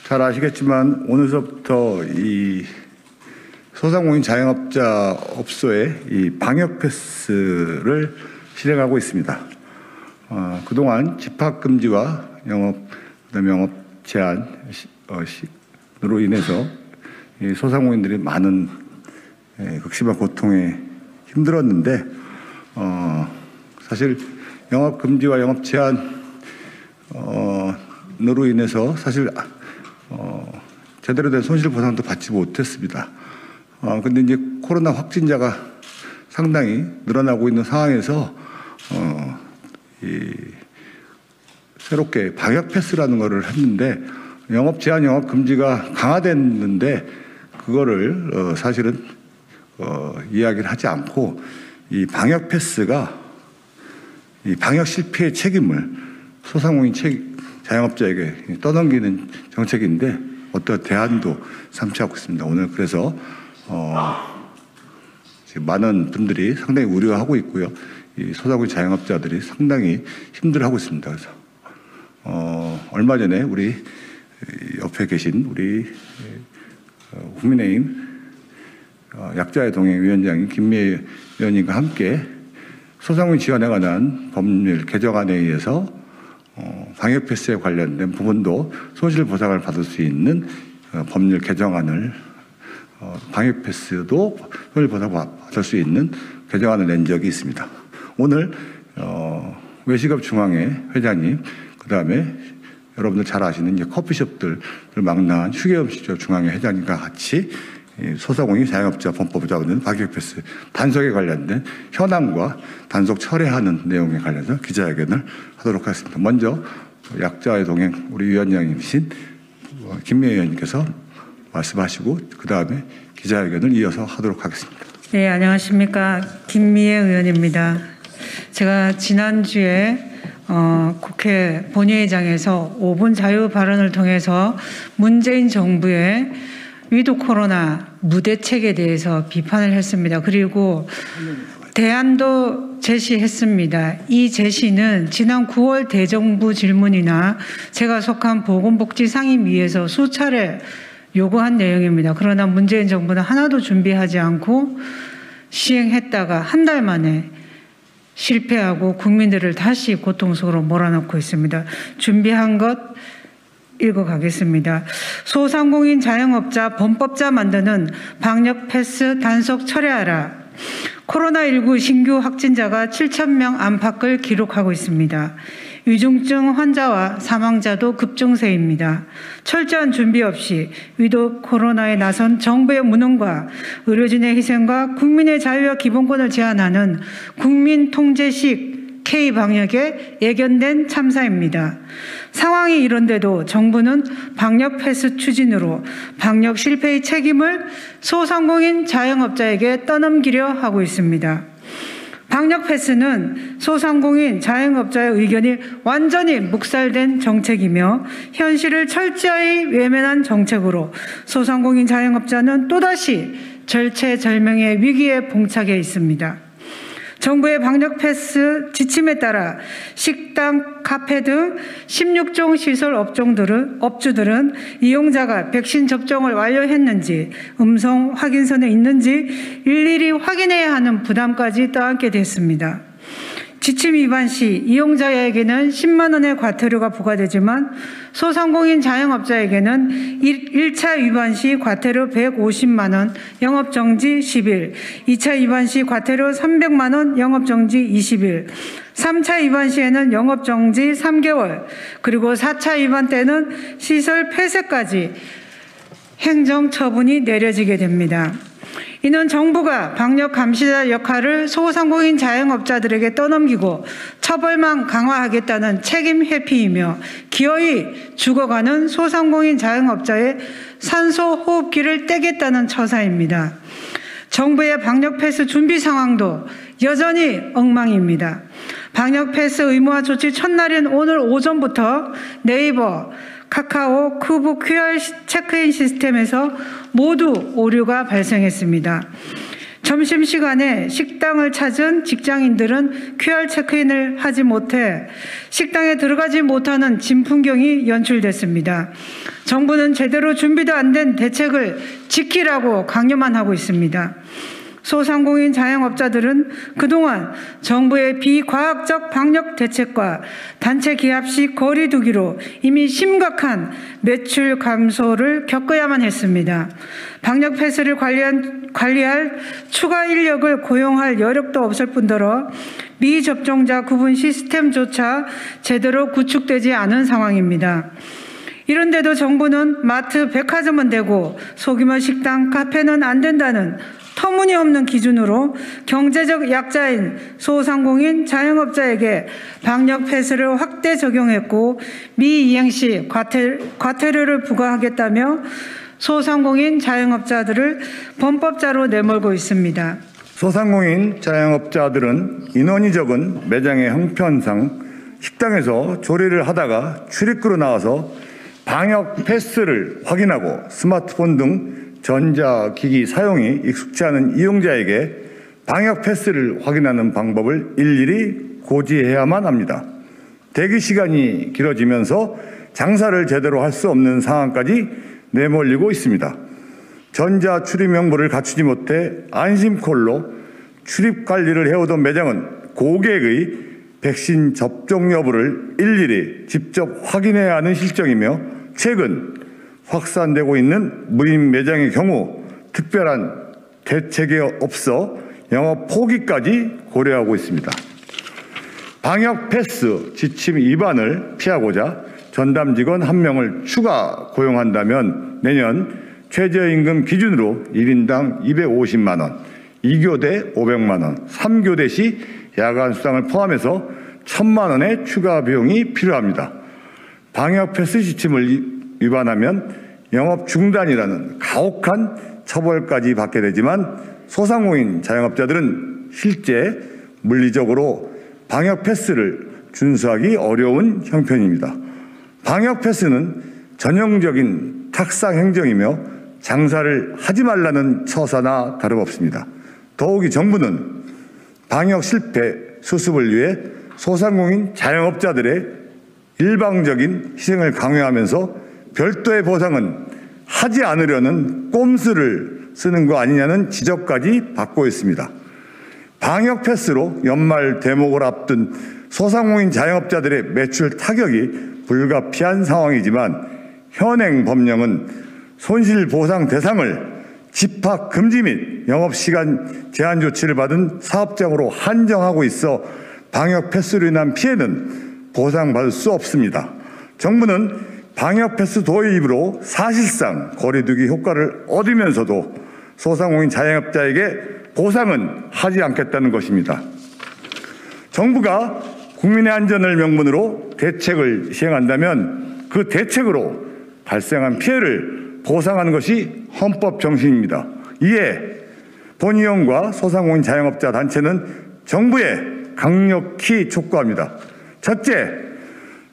잘 아시겠지만 오늘서부터 이 소상공인 자영업자 업소에 이 방역 패스를 실행하고 있습니다. 그동안 집합 금지와 그다음에 영업 제한으로 인해서 이 소상공인들이 많은 극심한 고통에 힘들었는데 사실 영업 금지와 영업 제한으로 인해서 사실 제대로 된 손실 보상도 받지 못했습니다. 근데 이제 코로나 확진자가 상당히 늘어나고 있는 상황에서 새롭게 방역 패스라는 거를 했는데 영업 제한, 영업 금지가 강화됐는데 그거를 사실은 이야기를 하지 않고 이 방역 패스가 이 방역 실패의 책임을 소상공인 자영업자에게 떠넘기는 정책인데 어떤 대안도 삼지 않고 있습니다. 오늘 그래서 지금 많은 분들이 상당히 우려하고 있고요. 이 소상공인 자영업자들이 상당히 힘들어하고 있습니다. 그래서 얼마 전에 우리 옆에 계신 우리 국민의힘 약자의 동행 위원장인 김미애 의원님과 함께 소상공인 지원에 관한 법률 개정안에 의해서 방역 패스에 관련된 부분도 손실 보상을 받을 수 있는 법률 개정안을 방역 패스도 손실 보상 받을 수 있는 개정안을 낸 적이 있습니다. 오늘 외식업 중앙회 회장님, 그 다음에 여러분들 잘 아시는 이제 커피숍들을 망라한 휴게음식점 중앙회 회장님과 같이 소상공인 자영업자 범법에 적용되는 방역 패스 단속에 관련된 현황과 단속 철회하는 내용에 관련해서 기자회견을 하도록 하겠습니다. 먼저 약자의 동행 우리 위원장님이신 김미애 의원님께서 말씀하시고 그 다음에 기자회견을 이어서 하도록 하겠습니다. 네, 안녕하십니까. 김미애 의원입니다. 제가 지난주에 국회 본회의장에서 5분 자유 발언을 통해서 문재인 정부의 위드 코로나 무대책에 대해서 비판을 했습니다. 그리고 대안도 제시했습니다. 이 제시는 지난 9월 대정부 질문이나 제가 속한 보건복지상임위에서 수차례 요구한 내용입니다. 그러나 문재인 정부는 하나도 준비하지 않고 시행했다가 한 달 만에 실패하고 국민들을 다시 고통 속으로 몰아넣고 있습니다. 준비한 것 읽어가겠습니다. 소상공인 자영업자 범법자 만드는 방역 패스 단속 철회하라. 코로나19 신규 확진자가 7,000명 안팎을 기록하고 있습니다. 위중증 환자와 사망자도 급증세입니다. 철저한 준비 없이 위드 코로나에 나선 정부의 무능과 의료진의 희생과 국민의 자유와 기본권을 제한하는 국민 통제식 K방역에 예견된 참사입니다. 상황이 이런데도 정부는 방역 패스 추진으로 방역 실패의 책임을 소상공인 자영업자에게 떠넘기려 하고 있습니다. 방역 패스는 소상공인 자영업자의 의견이 완전히 묵살된 정책이며 현실을 철저히 외면한 정책으로 소상공인 자영업자는 또다시 절체절명의 위기에 봉착해 있습니다. 정부의 방역 패스 지침에 따라 식당, 카페 등 16종 시설 업주들은 이용자가 백신 접종을 완료했는지 음성 확인서는 있는지 일일이 확인해야 하는 부담까지 떠안게 됐습니다. 지침 위반 시 이용자에게는 10만 원의 과태료가 부과되지만 소상공인 자영업자에게는 1차 위반 시 과태료 150만 원, 영업정지 10일, 2차 위반 시 과태료 300만 원, 영업정지 20일, 3차 위반 시에는 영업정지 3개월, 그리고 4차 위반 때는 시설 폐쇄까지 행정처분이 내려지게 됩니다. 이는 정부가 방역 감시자 역할을 소상공인 자영업자들에게 떠넘기고 처벌만 강화하겠다는 책임 회피이며 기어이 죽어가는 소상공인 자영업자의 산소 호흡기를 떼겠다는 처사입니다. 정부의 방역 패스 준비 상황도 여전히 엉망입니다. 방역 패스 의무화 조치 첫날인 오늘 오전부터 네이버, 카카오, 쿠브 QR 체크인 시스템에서 모두 오류가 발생했습니다. 점심시간에 식당을 찾은 직장인들은 QR 체크인을 하지 못해 식당에 들어가지 못하는 진풍경이 연출됐습니다. 정부는 제대로 준비도 안 된 대책을 지키라고 강요만 하고 있습니다. 소상공인 자영업자들은 그동안 정부의 비과학적 방역 대책과 단체 기합 시 거리 두기로 이미 심각한 매출 감소를 겪어야만 했습니다. 방역 패스를 관리할 추가 인력을 고용할 여력도 없을 뿐더러 미접종자 구분 시스템조차 제대로 구축되지 않은 상황입니다. 이런데도 정부는 마트, 백화점은 되고 소규모 식당, 카페는 안 된다는 터무니없는 기준으로 경제적 약자인 소상공인 자영업자에게 방역 패스를 확대 적용했고 미이행 시 과태료를 부과하겠다며 소상공인 자영업자들을 범법자로 내몰고 있습니다. 소상공인 자영업자들은 인원이 적은 매장의 형편상 식당에서 조리를 하다가 출입구로 나와서 방역 패스를 확인하고 스마트폰 등 전자기기 사용이 익숙치 않은 이용자에게 방역 패스를 확인하는 방법을 일일이 고지해야만 합니다. 대기 시간이 길어지면서 장사를 제대로 할 수 없는 상황까지 내몰리고 있습니다. 전자 출입 명부를 갖추지 못해 안심콜로 출입 관리를 해오던 매장은 고객의 백신 접종 여부를 일일이 직접 확인해야 하는 실정이며 최근 확산되고 있는 무인 매장의 경우 특별한 대책이 없어 영업 포기까지 고려하고 있습니다. 방역 패스 지침 위반을 피하고자 전담 직원 1명을 추가 고용한다면 내년 최저임금 기준으로 1인당 250만 원, 2교대 500만 원, 3교대 시 야간 수당을 포함해서 1,000만 원의 추가 비용이 필요합니다. 방역 패스 지침을 위반하면 영업 중단이라는 가혹한 처벌까지 받게 되지만 소상공인 자영업자들은 실제 물리적으로 방역 패스를 준수하기 어려운 형편입니다. 방역 패스는 전형적인 탁상 행정이며 장사를 하지 말라는 처사나 다름없습니다. 더욱이 정부는 방역 실패 수습을 위해 소상공인 자영업자들의 일방적인 희생을 강요하면서 별도의 보상은 하지 않으려는 꼼수를 쓰는 거 아니냐는 지적까지 받고 있습니다. 방역 패스로 연말 대목을 앞둔 소상공인 자영업자들의 매출 타격이 불가피한 상황이지만 현행 법령은 손실보상 대상을 집합 금지 및 영업시간 제한 조치를 받은 사업장으로 한정하고 있어 방역 패스로 인한 피해는 보상받을 수 없습니다. 정부는 방역 패스 도입으로 사실상 거리두기 효과를 얻으면서도 소상공인 자영업자에게 보상은 하지 않겠다는 것입니다. 정부가 국민의 안전을 명분으로 대책을 시행한다면 그 대책으로 발생한 피해를 보상하는 것이 헌법 정신입니다. 이에 본의원과 소상공인 자영업자 단체는 정부에 강력히 촉구합니다. 첫째,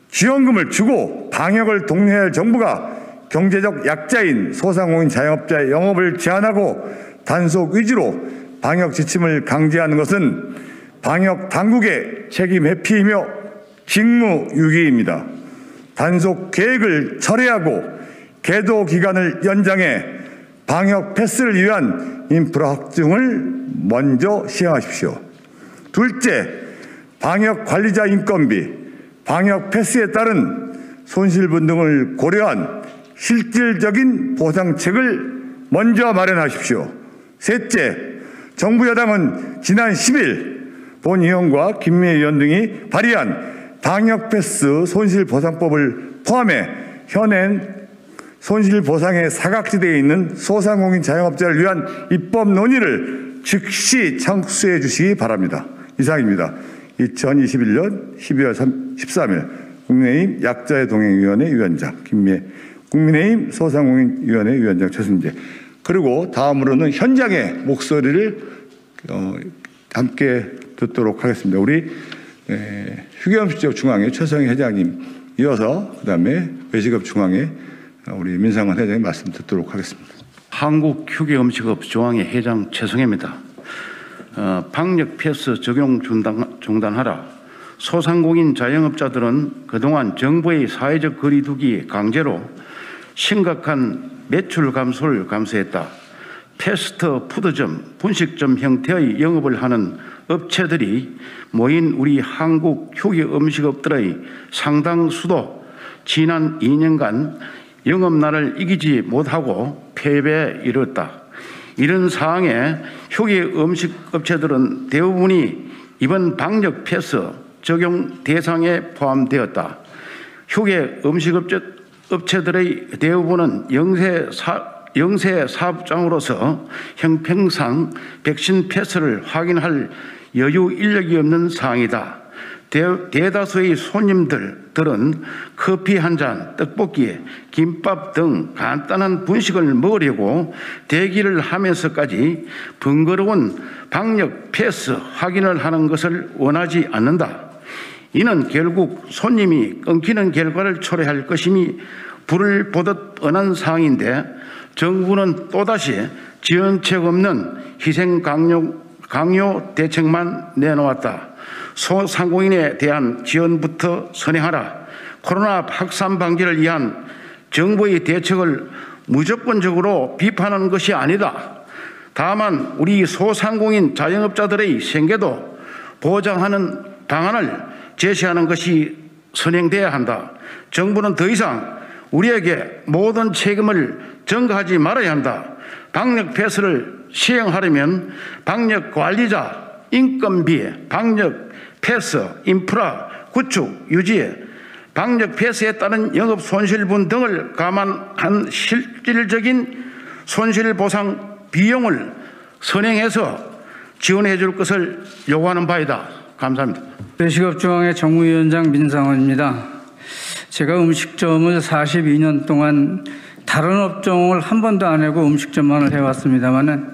지원금을 주고 방역을 독려해야 할 정부가 경제적 약자인 소상공인 자영업자의 영업을 제한하고 단속 위주로 방역 지침을 강제하는 것은 방역 당국의 책임 회피이며 직무유기입니다. 단속 계획을 철회하고 계도 기간을 연장해 방역 패스를 위한 인프라 확충을 먼저 시행하십시오. 둘째, 방역 관리자 인건비, 방역 패스에 따른 손실분 등을 고려한 실질적인 보상책을 먼저 마련하십시오. 셋째, 정부 여당은 지난 10일 본의원과 김미애 의원 등이 발의한 방역패스 손실보상법을 포함해 현행 손실보상의 사각지대에 있는 소상공인 자영업자를 위한 입법 논의를 즉시 착수해 주시기 바랍니다. 이상입니다. 2021년 12월 13일 국민의힘 약자의 동행위원회 위원장 김미애, 국민의힘 소상공인위원회 위원장 최순재, 그리고 다음으로는 현장의 목소리를 함께 듣도록 하겠습니다. 우리 휴게음식점 중앙회 최성희 회장님 이어서 그다음에 외식업 중앙회 우리 민상환 회장님 말씀 듣도록 하겠습니다. 한국휴게음식업 중앙회 회장 최성희입니다. 방역 패스 적용 중단하라. 소상공인 자영업자들은 그동안 정부의 사회적 거리두기 강제로 심각한 매출 감소를 감수했다. 패스트푸드점, 분식점 형태의 영업을 하는 업체들이 모인 우리 한국 휴게 음식업들의 상당수도 지난 2년간 영업난을 이기지 못하고 폐배에 이르렀다. 이런 상황에 휴게 음식업체들은 대부분이 이번 방역 패스 적용 대상에 포함되었다. 휴게 음식업체들의 대부분은 영세 사업장으로서 형평상 백신 패스를 확인할 여유 인력이 없는 상황이다. 대다수의 손님들은 커피 한 잔, 떡볶이, 김밥 등 간단한 분식을 먹으려고 대기를 하면서까지 번거로운 방역 패스 확인을 하는 것을 원하지 않는다. 이는 결국 손님이 끊기는 결과를 초래할 것임이 불을 보듯 뻔한 상황인데 정부는 또다시 지원책 없는 희생 강요 대책만 내놓았다. 소상공인에 대한 지원부터 선행하라. 코로나 확산 방지를 위한 정부의 대책을 무조건적으로 비판하는 것이 아니다. 다만 우리 소상공인 자영업자들의 생계도 보장하는 방안을 제시하는 것이 선행돼야 한다. 정부는 더 이상 우리에게 모든 책임을 전가하지 말아야 한다. 방역 패스를 시행하려면 방역 관리자 인건비, 방역 패스, 인프라 구축, 유지에 방역 패스에 따른 영업 손실분 등을 감안한 실질적인 손실보상 비용을 선행해서 지원해 줄 것을 요구하는 바이다. 감사합니다. 외식업중앙회 정무위원장 민상원입니다. 제가 음식점을 42년 동안 다른 업종을 한 번도 안 하고 음식점만을 해왔습니다만은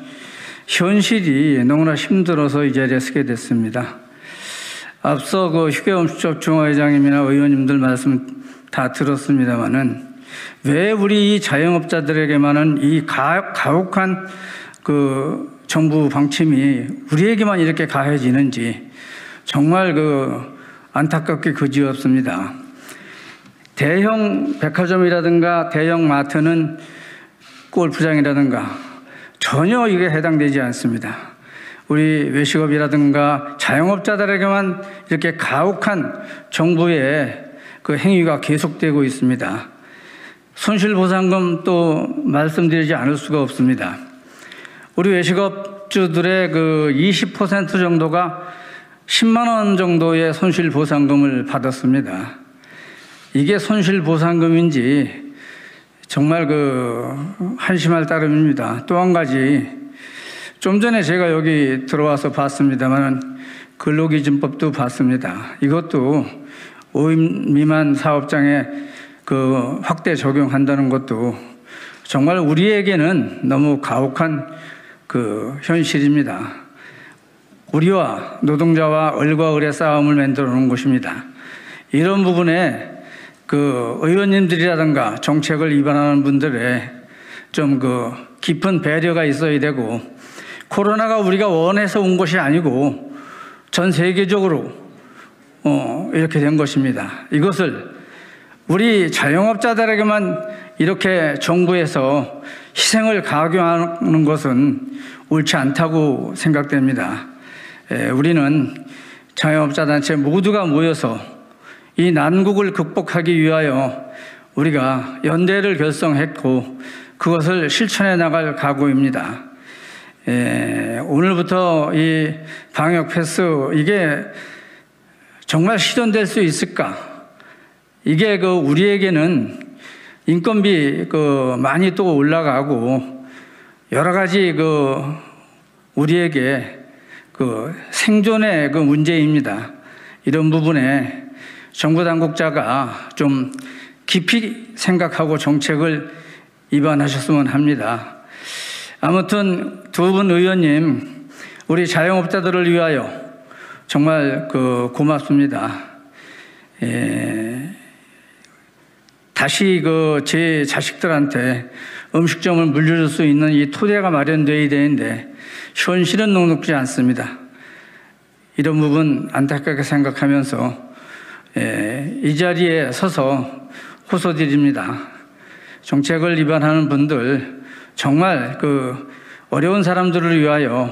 현실이 너무나 힘들어서 이 자리에 서게 됐습니다. 앞서 그 휴게음식점 중화회장님이나 의원님들 말씀 다 들었습니다만은 왜 우리 이 자영업자들에게만은 이 가혹한 그 정부 방침이 우리에게만 이렇게 가해지는지 정말 그 안타깝게 그지없습니다. 대형 백화점이라든가 대형 마트는 골프장이라든가 전혀 이게 해당되지 않습니다. 우리 외식업이라든가 자영업자들에게만 이렇게 가혹한 정부의 그 행위가 계속되고 있습니다. 손실보상금 또 말씀드리지 않을 수가 없습니다. 우리 외식업주들의 그 20% 정도가 10만 원 정도의 손실보상금을 받았습니다. 이게 손실보상금인지 정말 그 한심할 따름입니다. 또 한 가지, 좀 전에 제가 여기 들어와서 봤습니다만 근로기준법도 봤습니다. 이것도 5인 미만 사업장에 그 확대 적용한다는 것도 정말 우리에게는 너무 가혹한 그 현실입니다. 우리와 노동자와 을과 을의 싸움을 만들어 놓은 것입니다. 이런 부분에 그 의원님들이라든가 정책을 위반하는 분들의 좀 그 깊은 배려가 있어야 되고, 코로나가 우리가 원해서 온 것이 아니고 전 세계적으로 이렇게 된 것입니다. 이것을 우리 자영업자들에게만 이렇게 정부에서 희생을 강요하는 것은 옳지 않다고 생각됩니다. 우리는 자영업자 단체 모두가 모여서 이 난국을 극복하기 위하여 우리가 연대를 결성했고 그것을 실천해 나갈 각오입니다. 오늘부터 이 방역 패스 이게 정말 실현될 수 있을까? 이게 그 우리에게는 인건비 그 많이 또 올라가고 여러 가지 그 우리에게 그 생존의 그 문제입니다. 이런 부분에 정부 당국자가 좀 깊이 생각하고 정책을 입안하셨으면 합니다. 아무튼 두 분 의원님, 우리 자영업자들을 위하여 정말 그 고맙습니다. 다시 제 자식들한테 음식점을 물려줄 수 있는 이 토대가 마련돼야 되는데 현실은 녹록지 않습니다. 이런 부분 안타깝게 생각하면서 이 자리에 서서 호소드립니다. 정책을 위반하는 분들 정말 어려운 사람들을 위하여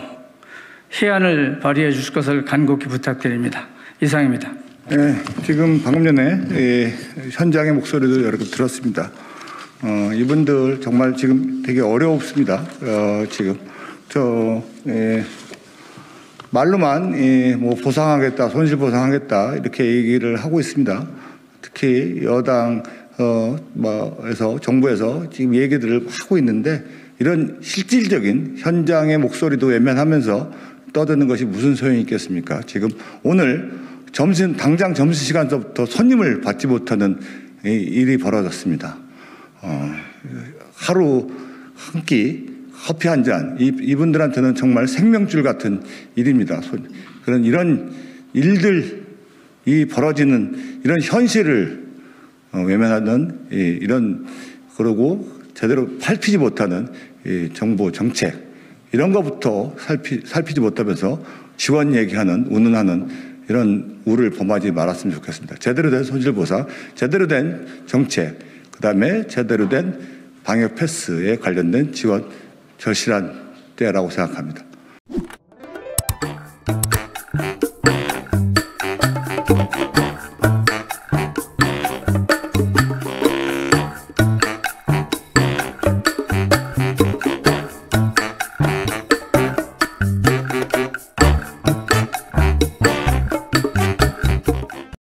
해안을 발휘해 주실 것을 간곡히 부탁드립니다. 이상입니다. 네, 지금 방금 전에 현장의 목소리도 여러 개 들었습니다. 이분들 정말 지금 되게 어렵습니다. 지금 말로만 뭐 보상하겠다, 손실 보상하겠다 이렇게 얘기를 하고 있습니다. 특히 여당에서 정부에서 지금 얘기들을 하고 있는데 이런 실질적인 현장의 목소리도 외면하면서 떠드는 것이 무슨 소용이 있겠습니까? 지금 오늘 당장 점심시간부터 손님을 받지 못하는 일이 벌어졌습니다. 하루 한 끼 커피 한 잔, 이분들한테는 정말 생명줄 같은 일입니다. 이런 일들이 벌어지는 이런 현실을 외면하는 그러고 제대로 살피지 못하는 정부 정책 이런 것부터 살피지 못하면서 지원 얘기하는 운운하는 이런 우를 범하지 말았으면 좋겠습니다. 제대로 된 손실보상, 제대로 된 정책, 그다음에 제대로 된 방역 패스에 관련된 지원 절실한 때라고 생각합니다.